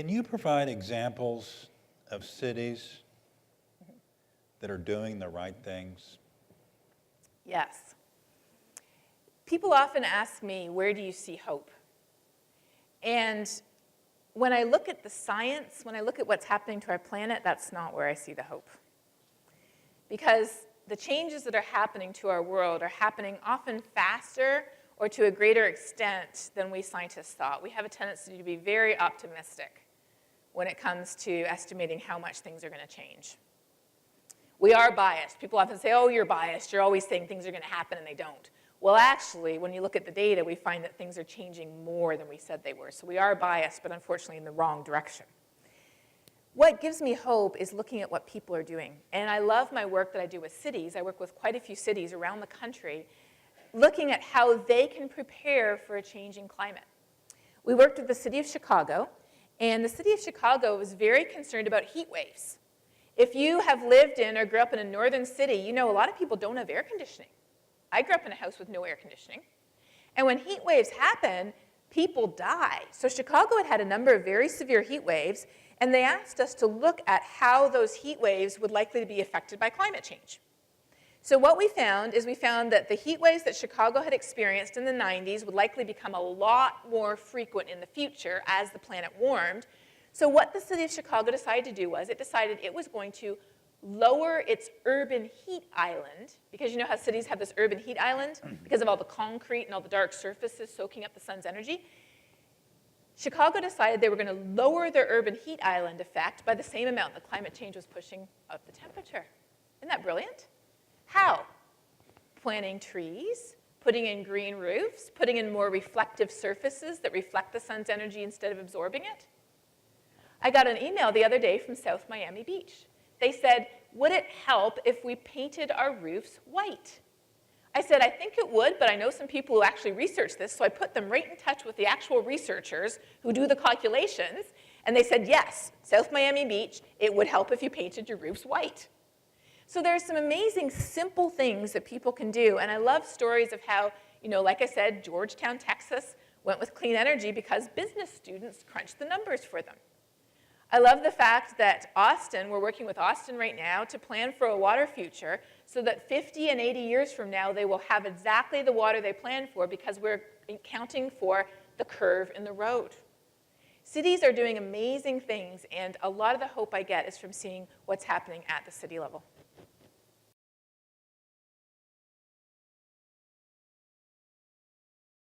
Can you provide examples of cities that are doing the right things? Yes. People often ask me, where do you see hope? And when I look at the science, when I look at what's happening to our planet, that's not where I see the hope. Because the changes that are happening to our world are happening often faster or to a greater extent than we scientists thought. We have a tendency to be very optimistic when it comes to estimating how much things are going to change. We are biased. People often say, oh, you're biased. You're always saying things are going to happen, and they don't. Well, actually, when you look at the data, we find that things are changing more than we said they were. So we are biased, but unfortunately in the wrong direction. What gives me hope is looking at what people are doing. And I love my work that I do with cities. I work with quite a few cities around the country, looking at how they can prepare for a changing climate. We worked with the city of Chicago, and the city of Chicago was very concerned about heat waves. If you have lived in or grew up in a northern city, you know a lot of people don't have air conditioning. I grew up in a house with no air conditioning. And when heat waves happen, people die. So Chicago had a number of very severe heat waves, and they asked us to look at how those heat waves would likely be affected by climate change. So what we found is we found that the heat waves that Chicago had experienced in the 90s would likely become a lot more frequent in the future as the planet warmed. So what the city of Chicago decided to do was it decided it was going to lower its urban heat island, because you know how cities have this urban heat island because of all the concrete and all the dark surfaces soaking up the sun's energy? Chicago decided they were going to lower their urban heat island effect by the same amount that climate change was pushing up the temperature. Isn't that brilliant? How? Planting trees, putting in green roofs, putting in more reflective surfaces that reflect the sun's energy instead of absorbing it. I got an email the other day from South Miami Beach. They said, would it help if we painted our roofs white? I said, I think it would, but I know some people who actually research this, so I put them right in touch with the actual researchers who do the calculations, and they said, yes, South Miami Beach, it would help if you painted your roofs white. So there's some amazing, simple things that people can do, and I love stories of how, you know, like I said, Georgetown, Texas went with clean energy because business students crunched the numbers for them. I love the fact that Austin, we're working with Austin right now to plan for a water future so that 50 and 80 years from now, they will have exactly the water they planned for because we're accounting for the curve in the road. Cities are doing amazing things, and a lot of the hope I get is from seeing what's happening at the city level.